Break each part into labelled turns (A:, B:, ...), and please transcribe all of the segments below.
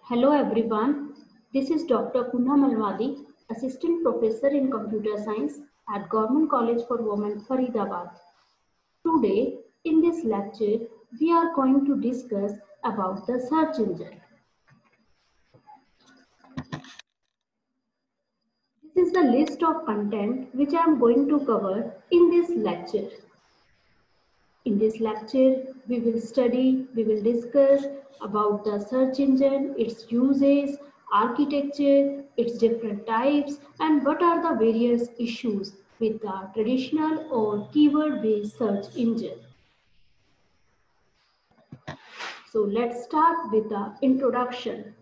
A: Hello everyone, this is Dr. Punha Malwadi, Assistant Professor in Computer Science at Government College for Women, Faridabad. Today, in this lecture, we are going to discuss about the search engine. This is the list of content which I am going to cover in this lecture. In this lecture, we will discuss about the search engine, its uses, architecture, its different types, and what are the various issues with the traditional or keyword-based search engine. So let's start with the introduction.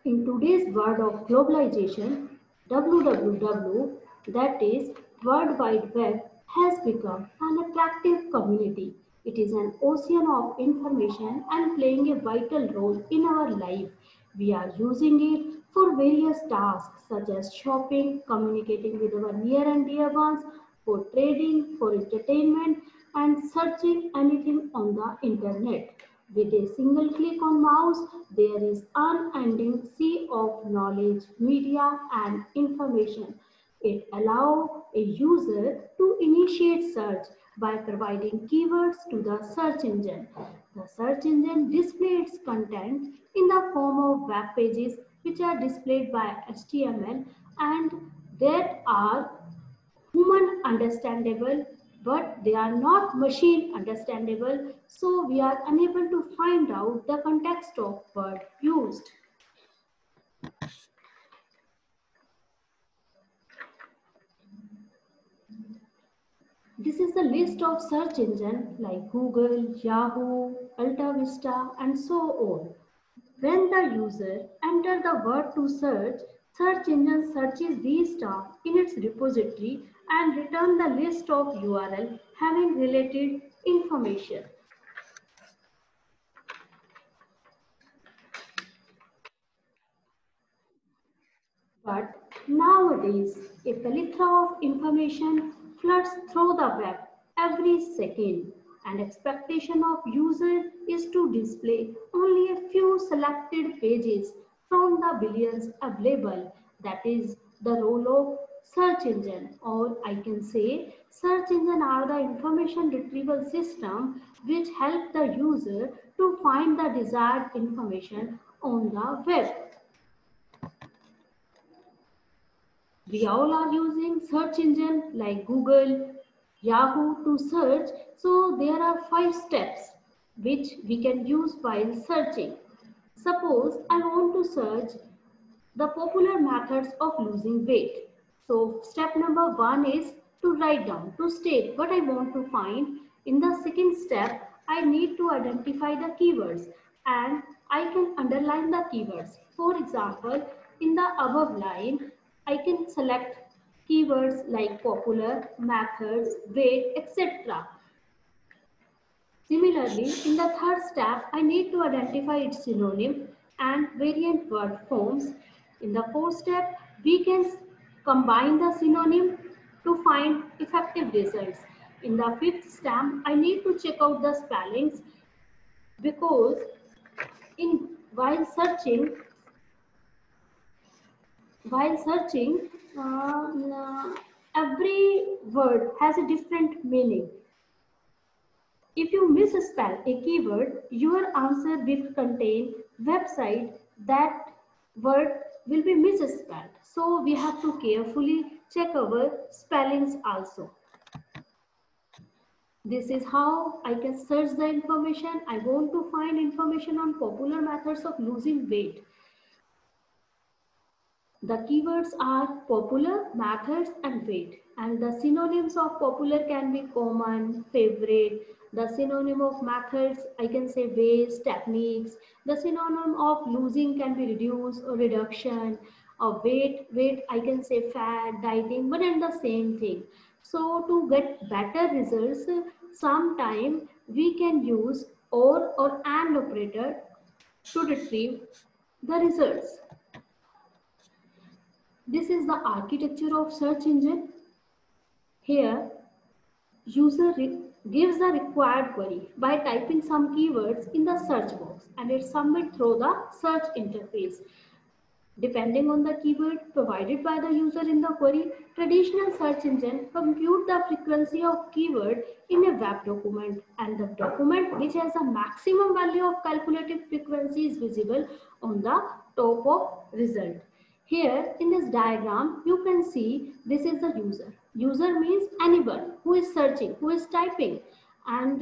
A: In today's world of globalization, WWW, that is World Wide Web, has become an attractive community. It is an ocean of information and playing a vital role in our life. We are using it for various tasks such as shopping, communicating with our near and dear ones, for trading, for entertainment, and searching anything on the internet. With a single click on mouse, there is unending sea of knowledge, media, and information. It allows a user to initiate search by providing keywords to the search engine. The search engine displays its content in the form of web pages which are displayed by HTML and that are human understandable, but they are not machine understandable, so we are unable to find out the context of word used. This is the list of search engines like Google, Yahoo, Alta Vista, and so on. When the user enters the word to search, search engine searches these stuff in its repository and return the list of URL having related information. But nowadays, a plethora of information floods through the web every second, and expectation of user is to display only a few selected pages from the billions available. That is the role of search engine, or I can say search engine are the information retrieval system which help the user to find the desired information on the web. We all are using search engine like Google, Yahoo to search. So there are 5 steps which we can use while searching. Suppose I want to search the popular methods of losing weight. So step number 1 is to write down, to state what I want to find. In the second step, I need to identify the keywords and I can underline the keywords. For example, in the above line, I can select keywords like popular, methods, weight, etc. Similarly, in the third step, I need to identify its synonym and variant word forms. In the fourth step, we can combine the synonym to find effective results. In the fifth step, I need to check out the spellings because while searching, every word has a different meaning. If you misspell a keyword, your answer will contain website that word will be misspelled. So we have to carefully check our spellings also. This is how I can search the information. I want to find information on popular methods of losing weight. The keywords are popular, methods, and weight. And the synonyms of popular can be common, favorite. The synonym of methods, I can say ways, techniques. The synonym of losing can be reduce or reduction. Of weight, I can say fat, dieting, but in the same thing. So to get better results, sometime we can use or and operator to retrieve the results. This is the architecture of search engine. Here, user gives the required query by typing some keywords in the search box and it submits through the search interface. Depending on the keyword provided by the user in the query, traditional search engine compute the frequency of keyword in a web document, and the document which has a maximum value of calculated frequency is visible on the top of result. Here in this diagram, you can see this is the user. User means anyone who is searching, who is typing, and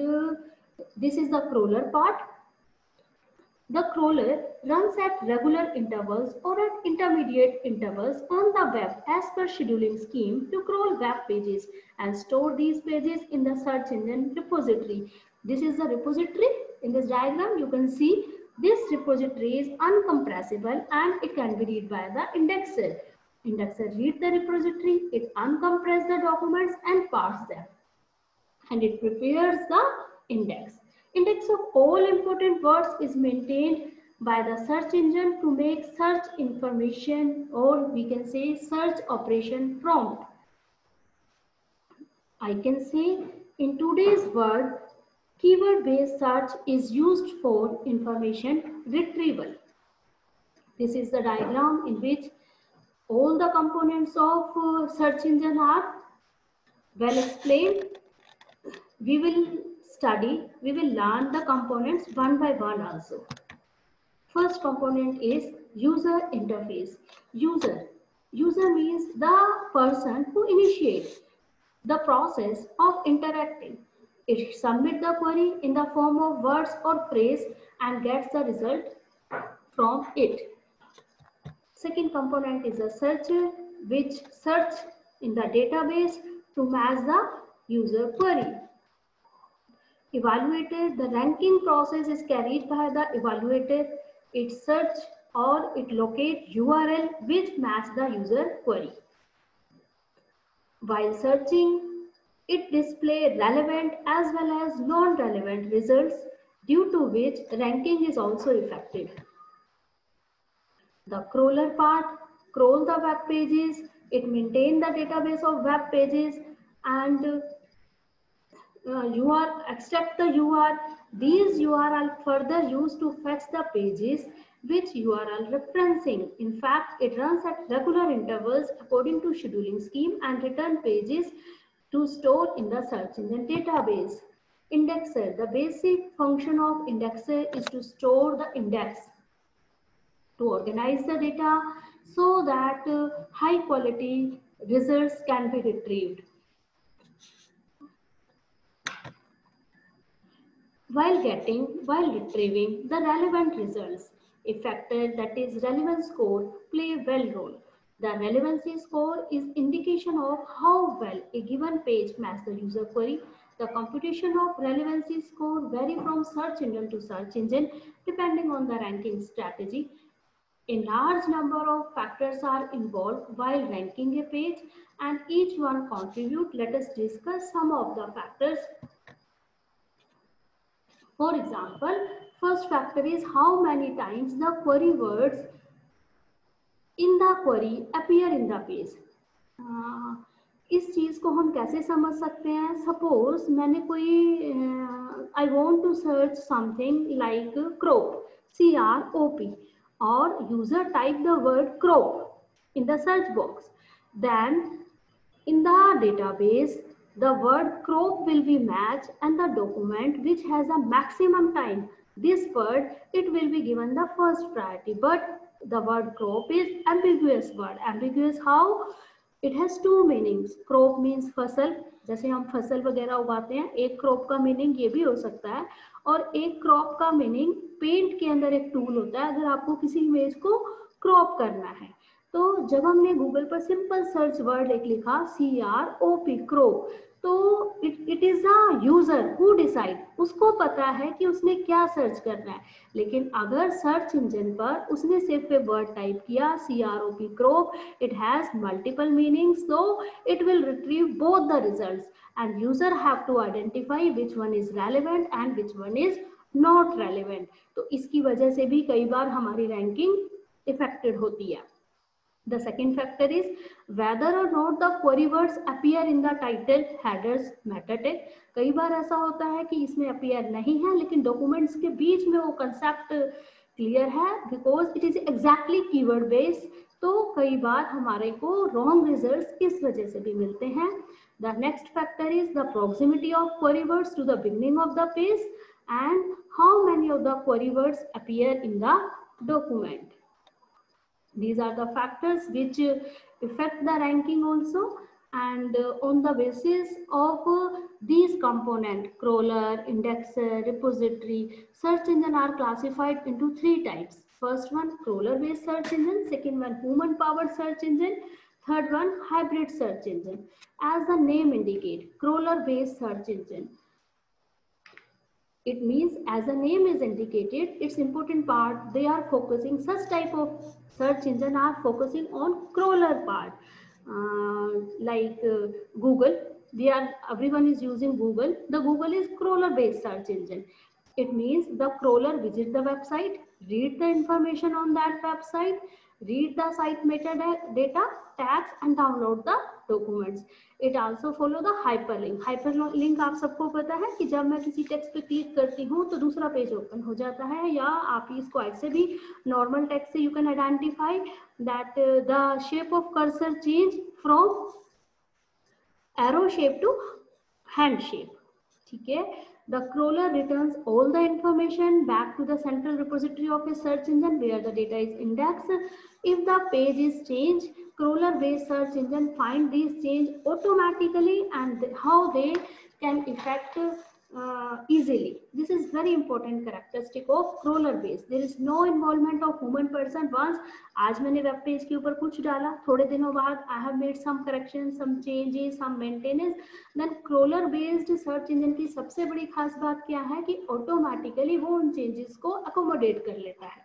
A: this is the crawler part. The crawler runs at regular intervals or at intermediate intervals on the web as per scheduling scheme to crawl web pages and store these pages in the search engine repository. This is the repository. In this diagram, you can see this repository is uncompressible and it can be read by the indexer. Indexer reads the repository, it uncompresses the documents and parses them, and it prepares the index. Index of all important words is maintained by the search engine to make search information, or we can say search operation prompt. I can say in today's world, keyword based search is used for information retrieval. This is the diagram in which all the components of search engine are well explained. We will learn the components one by one also. First component is user interface. User means the person who initiates the process of interacting. It submits the query in the form of words or phrase and gets the result from it. Second component is a searcher, which search in the database to match the user query. Evaluator, the ranking process is carried by the evaluator. It search or it locate URL which match the user query. While searching, it display relevant as well as non-relevant results, due to which ranking is also affected. The crawler part crawls the web pages. It maintains the database of web pages and except the URL. These URL further used to fetch the pages which URL referencing. In fact, it runs at regular intervals according to scheduling scheme and return pages to store in the search engine database. Indexer, the basic function of indexer is to store the index, to organize the data so that high quality results can be retrieved. While retrieving the relevant results, a factor that is relevance score play a well role. The relevancy score is indication of how well a given page matches the user query. The computation of relevancy score vary from search engine to search engine depending on the ranking strategy. A large number of factors are involved while ranking a page and each one contribute. Let us discuss some of the factors. For example, first factor is how many times the query words in the query appear in the page. इस चीज को हम कैसे समझ सकते हैं? Suppose मैंने कोई I want to search something like crop, CROP, or user type the word crop in the search box. Then in the database, the word crop will be matched and the document which has a maximum time, this word, it will be given the first priority. But the word crop is ambiguous word. Ambiguous how? It has two meanings. Crop means फसल, जैसे हम फसल वगैरह उगाते हैं, एक crop का meaning ये भी हो सकता है, और एक crop का meaning पेंट के अंदर एक टूल होता है अगर आपको किसी इमेज को crop करना है. तो जब हमने गूगल पर सिंपल सर्च वर्ड एक लिखा CROP crop, तो it is a user who decide, उसको पता है कि उसने क्या सर्च करना है. लेकिन अगर सर्च इंजन पर उसने सिर्फ एक वर्ड टाइप किया CROP crop, it has multiple meanings, so it will retrieve both the results and user have to identify which one is relevant and which one is not relevant. तो इसकी वजह से भी कई बार हमारी रैंकिंग इफेक्टेड होती है. The second factor is whether or not the query words appear in the title, headers, meta tag. कई बार ऐसा होता है कि इसमें appear नहीं है लेकिन documents के बीच में वो concept clear है because it is exactly keyword based. तो कई बार हमारे को wrong results इस वजह से भी मिलते हैं. The next factor is the proximity of query words to the beginning of the page and how many of the query words appear in the document. These are the factors which affect the ranking also, and on the basis of these components, crawler, indexer, repository, search engine are classified into three types. First one, crawler based search engine. Second one, human powered search engine. Third one, hybrid search engine. As the name indicates, crawler based search engine. It means, as the name is indicated, its important part, they are focusing, such type of search engine are focusing on crawler part. Like Google, everyone is using Google. The Google is crawler based search engine. It means the crawler visit the website, read the information on that website, read the site metadata tags and download the documents. It also follow the hyperlink. Hyperlink आप सबको पता है कि जब मैं किसी text पे click करती हूँ तो दूसरा पेज ओपन हो जाता है, या आप इसको ऐसे भी नॉर्मल टेक्स्ट से you can identify that the shape of cursor change from arrow shape to hand shape. ठीक है. The crawler returns all the information back to the central repository of a search engine where the data is indexed. If the page is changed, crawler-based search engine find these change automatically and how they can affect easily. This is very important characteristic of crawler-based. There is no involvement of human person. Once आज मैंने web page के ऊपर कुछ डाला, थोड़े दिनों बाद I have made some corrections, some changes, some maintenance. Then crawler-based search engine की सबसे बड़ी खास बात क्या है कि automatically वो उन changes को accommodate कर लेता है.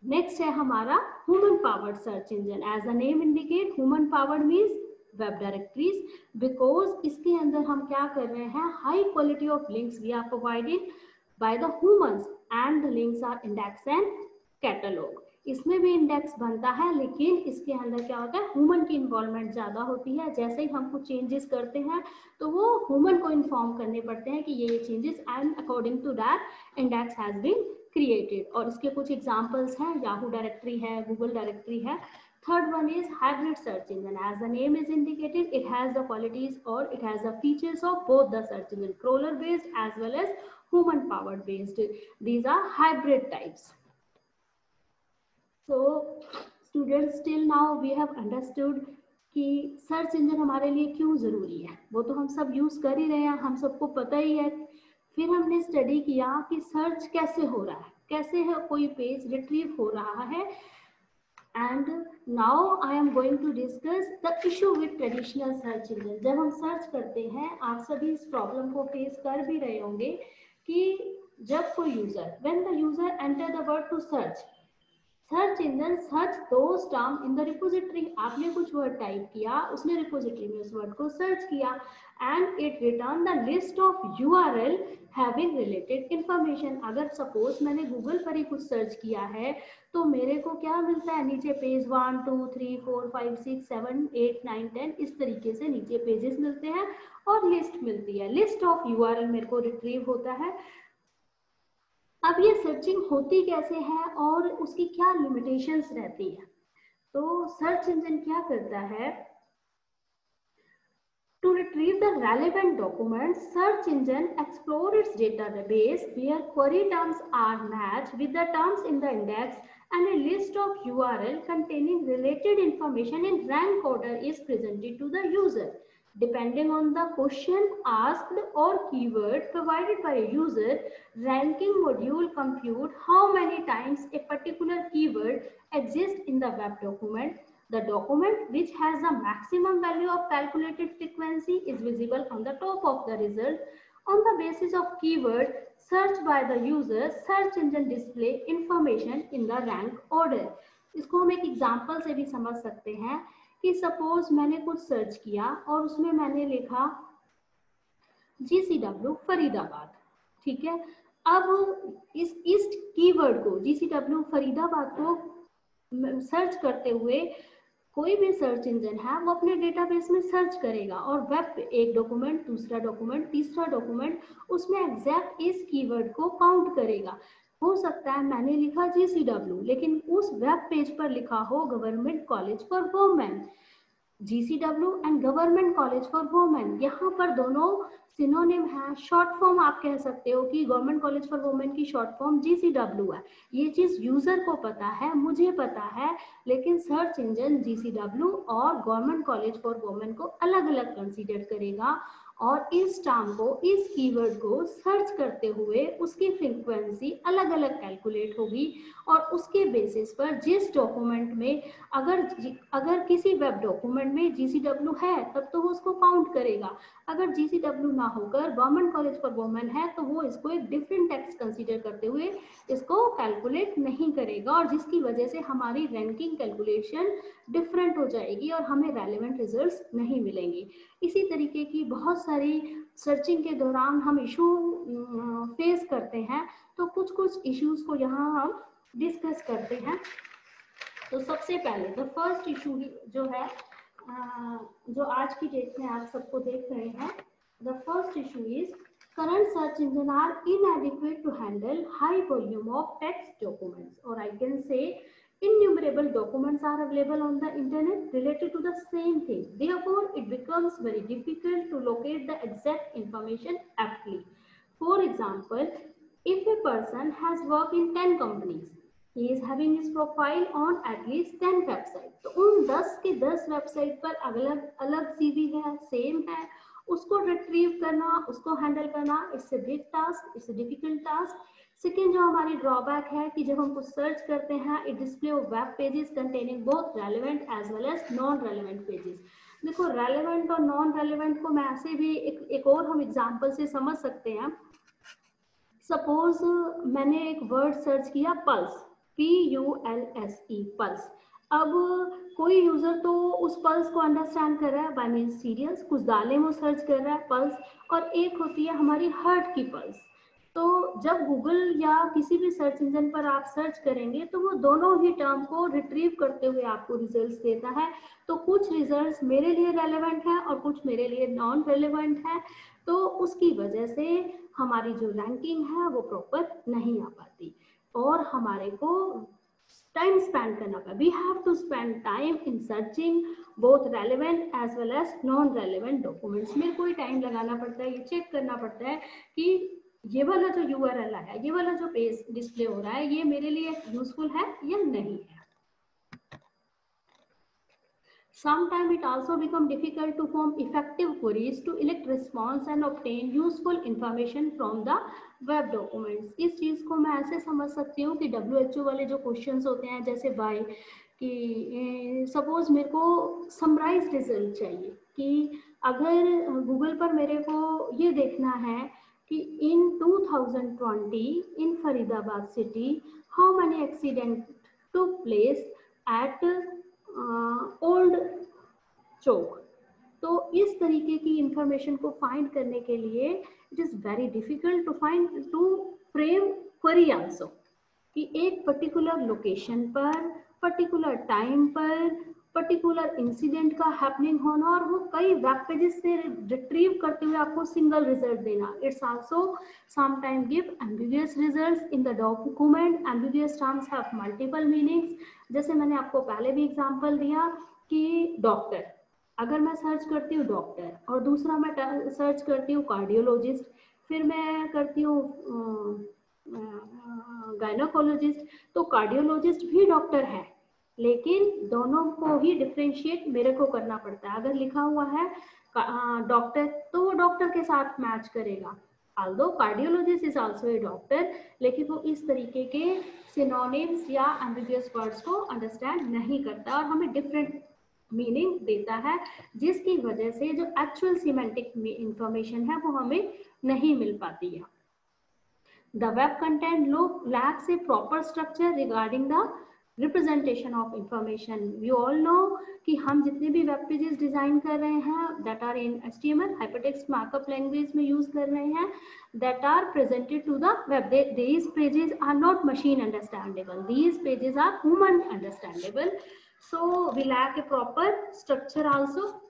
A: Next है हमारा human powered search engine. As the name indicate, human powered means web directories, because इसके अंदर हम क्या कर रहे हैं, high quality of links we are provided by the humans and the links are index and catalog. इसमें भी index बनता है लेकिन इसके अंदर क्या होता है, ह्यूमन की इन्वॉल्वमेंट ज्यादा होती है. जैसे ही हम कुछ चेंजेस करते हैं तो वो ह्यूमन को इन्फॉर्म करने पड़ते हैं कि ये changes and according to that index has been created. और इसके कुछ एग्जांपल्स हैं, याहू डायरेक्टरी है, गूगल डायरेक्टरी है. Third one is hybrid search engine. As the name is indicated, it has the qualities or it has the features of both the search engine, crawler based as well as human powered based. These are hybrid types. So students, till now we have understood कि search engine हमारे लिए क्यों जरूरी है. वो तो हम सब यूज कर ही रहे हैं, हम सबको पता ही है. फिर हमने स्टडी किया कि सर्च कैसे हो रहा है, कैसे है कोई पेज रिट्रीव हो रहा है. And now I am going to discuss the issue with traditional search engine. जब हम सर्च करते हैं, आप सभी इस प्रॉब्लम को फेस कर भी रहे होंगे कि जब कोई user, when the user enter the word to search, search engine search those term in the repository. आपने कुछ वर्ड टाइप किया, उसने रिपोजिटरी में उस वर्ड को सर्च किया and it return the list of URL having related information. अगर suppose मैंने गूगल पर ही कुछ सर्च किया है तो मेरे को क्या मिलता है, नीचे पेज 1 2 3 4 5 6 7 8 9 10 इस तरीके से नीचे पेजेस मिलते हैं और लिस्ट मिलती है. लिस्ट ऑफ URL मेरे को रिट्रीव होता है. अब ये सर्चिंग होती कैसे है और उसकी क्या लिमिटेशंस रहती है. तो सर्च इंजन क्या करता है, to retrieve the relevant documents, search engine explore its database where query terms are matched with the terms in the index and a list of URL containing related information in rank order is presented to the user. Depending on the question asked or keyword provided by a user, ranking module compute how many times a particular keyword exists in the web document. The document which has the maximum value of calculated frequency is visible on the top of the result. On the basis of keyword searched by the user, search engine display information in the rank order. इसको हम एक example से भी समझ सकते हैं कि suppose मैंने कुछ सर्च किया और उसमें मैंने लिखा GCW फरीदाबाद. ठीक है. अब इस कीवर्ड को GCW फरीदाबाद को सर्च करते हुए कोई भी सर्च इंजन है वो अपने डेटाबेस में सर्च करेगा और वेब पे एक डॉक्यूमेंट, दूसरा डॉक्यूमेंट, तीसरा डॉक्यूमेंट, उसमें एग्जैक्ट इस कीवर्ड को काउंट करेगा। हो सकता है मैंने लिखा GCW लेकिन उस वेब पेज पर लिखा हो government college for women, GCW and government college for women, यहाँ पर दोनों सिनोनिम है, शॉर्ट फॉर्म आप कह सकते हो कि गवर्नमेंट कॉलेज फॉर वुमेन की शॉर्ट फॉर्म GCW है। ये चीज यूजर को पता है, मुझे पता है, लेकिन सर्च इंजन GCW और गवर्नमेंट कॉलेज फॉर वुमेन को अलग अलग कंसीडर करेगा और इस टर्म को, इस कीवर्ड को सर्च करते हुए उसकी फ्रीक्वेंसी अलग अलग कैलकुलेट होगी और उसके बेसिस पर जिस डॉक्यूमेंट में अगर किसी वेब डॉक्यूमेंट में GCW है तब तो वो उसको काउंट करेगा, अगर GCW ना होकर गवर्नमेंट कॉलेज फॉर वुमेन है तो वो इसको एक डिफरेंट टेक्स्ट कंसीडर करते हुए इसको कैलकुलेट नहीं करेगा और जिसकी वजह से हमारी रैंकिंग कैलकुलेशन डिफरेंट हो जाएगी और हमें रेलेवेंट रिजल्ट्स नहीं मिलेंगे। इसी तरीके की बहुत सारी सर्चिंग के दौरान हम इशू फेस करते हैं, तो कुछ कुछ इश्यूज को यहाँ हम डिस्कस करते हैं। तो सबसे पहले द फर्स्ट इशू जो है जो आज की डेट में आप सबको देख रहे हैं, the first issue is current search engine are inadequate to handle high volume of text documents, or I can say innumerable documents are available on the internet related to the same thing. Therefore, it becomes very difficult to locate the exact information aptly. For example, if a person has worked in 10 companies, he is having his profile on at least 10 websites. तो उन 10 के 10 website पर अलग अलग CV है, same है, उसको retrieve करना, उसको हैंडल करना, it's a big task, it's a difficult task. Second जो हमारी ड्रॉबैक है कि जब हम कुछ सर्च करते हैं, it display web pages containing both relevant as well as non relevant pages. देखो रेलेवेंट और नॉन रेलेवेंट को मैं ऐसे भी एक और हम एग्जांपल से समझ सकते हैं। सपोज मैंने एक वर्ड सर्च किया पल्स, PULSE, पल्स। अब कोई यूजर तो उस पल्स को अंडरस्टैंड कर रहा है बाय मीन्स सीरियस, कुछ दालें वो सर्च कर रहा है पल्स, और एक होती है हमारी हार्ट की पल्स। तो जब गूगल या किसी भी सर्च इंजन पर आप सर्च करेंगे तो वो दोनों ही टर्म को रिट्रीव करते हुए आपको रिजल्ट्स देता है। तो कुछ रिजल्ट्स मेरे लिए रेलेवेंट है और कुछ मेरे लिए नॉन रेलेवेंट है, तो उसकी वजह से हमारी जो रैंकिंग है वो प्रॉपर नहीं आ पाती और हमारे को टाइम स्पेंड करना पड़ता। We have to spend time in searching both relevant as well as non relevant documents. मेरे को टाइम लगाना पड़ता है, ये चेक करना पड़ता है कि ये वाला जो URL है, ये वाला जो पेज डिस्प्ले हो रहा है, ये मेरे लिए यूजफुल है या नहीं है। Sometimes it also becomes difficult to form effective queries to elect response and obtain useful information from the web documents. इस चीज को मैं ऐसे समझ सकती हूँ कि WHO वाले जो क्वेश्चंस होते हैं जैसे बाय कि सपोज मेरे को समराइज रिजल्ट चाहिए कि अगर गूगल पर मेरे को ये देखना है कि in 2020 in Faridabad city how many accident took place at old Chowk. तो इस तरीके की इंफॉर्मेशन को फाइंड करने के लिए it is very difficult to frame query answer कि एक पर्टिकुलर लोकेशन पर, पर्टिकुलर टाइम पर, पर्टिकुलर इंसिडेंट का हैपनिंग होना और वो कई वेब पेजेस से रिट्रीव करते हुए आपको सिंगल रिजल्ट देना। It's also sometime give ambiguous results in the document. Ambiguous terms have multiple meanings. जैसे मैंने आपको पहले भी एग्जांपल दिया कि डॉक्टर, अगर मैं सर्च करती हूँ डॉक्टर और दूसरा मैं सर्च करती हूँ कार्डियोलॉजिस्ट, फिर मैं करती हूँ गायनोकोलॉजिस्ट, तो कार्डियोलॉजिस्ट भी डॉक्टर है लेकिन दोनों को ही डिफरेंशिएट मेरे को करना पड़ता है। अगर लिखा हुआ है डॉक्टर तो वो डॉक्टर के साथ मैच करेगा, although cardiologist is also a doctor, लेकिन वो इस तरीके के सिनोनिम्स या एम्बिगुअस वर्ड्स को अंडरस्टैंड नहीं करता और हमें डिफरेंट मीनिंग देता है, जिसकी वजह से जो एक्चुअल सिमेंटिक इंफॉर्मेशन है वो हमें नहीं मिल पाती है। The web content lacks a proper structure regarding the representation of information. You all know कि हम जितने भी वेब पेजेस डिजाइन कर रहे हैं that are in HTML hypertext markup language में यूज कर रहे हैं, that are presented to the web, these pages are not machine understandable, these pages are human understandable, so we lack a proper structure also.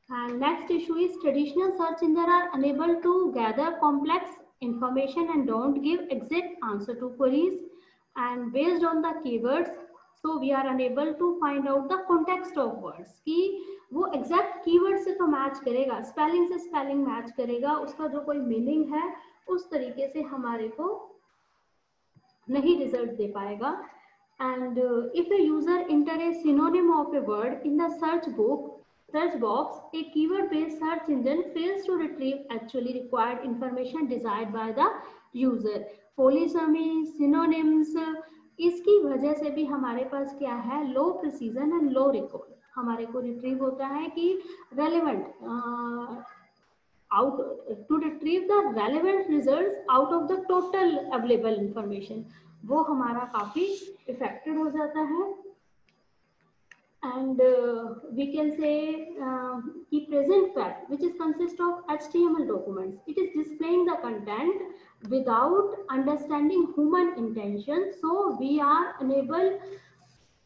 A: And next issue is traditional search engines are unable to gather complex information and don't give exact answer to queries, and based on the keywords, so we are unable to find out the context of words कि वो exact keyword से तो match करेगा, spelling से spelling match करेगा, उसका जो कोई मीनिंग है उस तरीके से हमारे को नहीं रिजल्ट दे पाएगा. And if a user enter a synonym of a word in the search box, a keyword-based search engine fails to retrieve actually required information desired by the user. Polysemy, synonyms, इसकी वजह से भी हमारे पास क्या है, लो precision and low recall. हमारे को retrieve होता है कि relevant out to retrieve the relevant results out of the total available information, वो हमारा काफी इफेक्टेड हो जाता है. And we can say the present web, which is consist of HTML documents, it is displaying the content without understanding human intention, so we are unable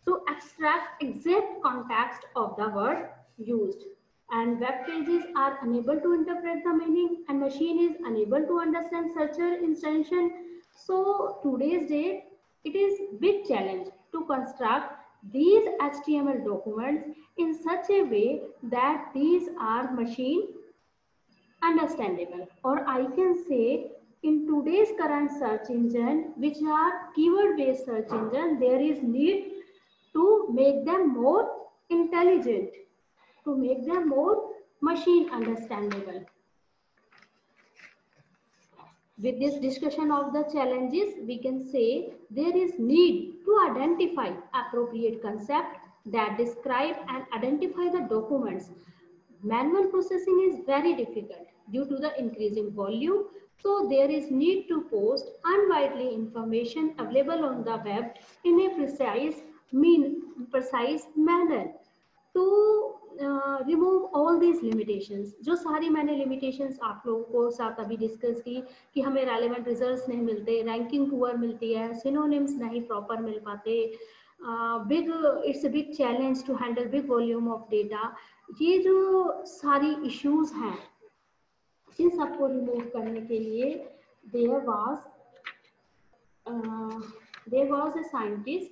A: to extract exact context of the word used, and web pages are unable to interpret the meaning, and machine is unable to understand searcher intention. So today's date it is big challenge to construct these HTML documents in such a way that these are machine understandable, or I can say in today's current search engine which are keyword based search engine, there is need to make them more intelligent, to make them more machine understandable. With this discussion of the challenges, we can say there is need to identify appropriate concept that describe and identify the documents. Manual processing is very difficult due to the increasing volume, so there is need to post unwidely information available on the web in a precise manner to remove all these limitations. जो सारी मैंने limitations आप लोगों को साथ अभी discuss की कि हमें relevant results नहीं मिलते, रैंकिंग पुअर मिलती है, synonyms नहीं प्रॉपर मिल पाते, it's a big challenge to handle big volume of data. ये जो सारी issues हैं इन सबको रिमूव करने के लिए there was a scientist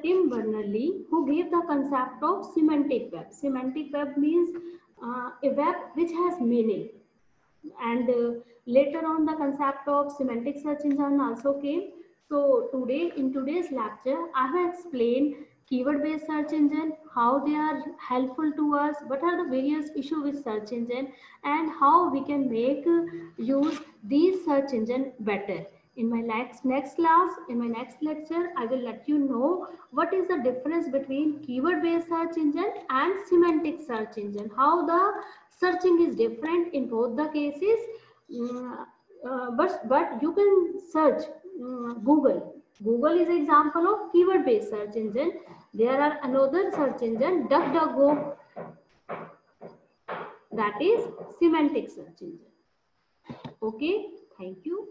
A: Tim Berners-Lee who gave the concept of semantic web. Semantic web means a web which has meaning, and later on the concept of semantic search engine also came. So today in today's lecture I have explained keyword based search engine, how they are helpful to us, what are the various issues with search engine, and how we can make use these search engine better. In my next class, in my next lecture, I will let you know what is the difference between keyword based search engine and semantic search engine, how the searching is different in both the cases. But you can search Google. Google is an example of keyword based search engine. There are another search engine, DuckDuckGo, that is semantic search engine. Okay, thank you.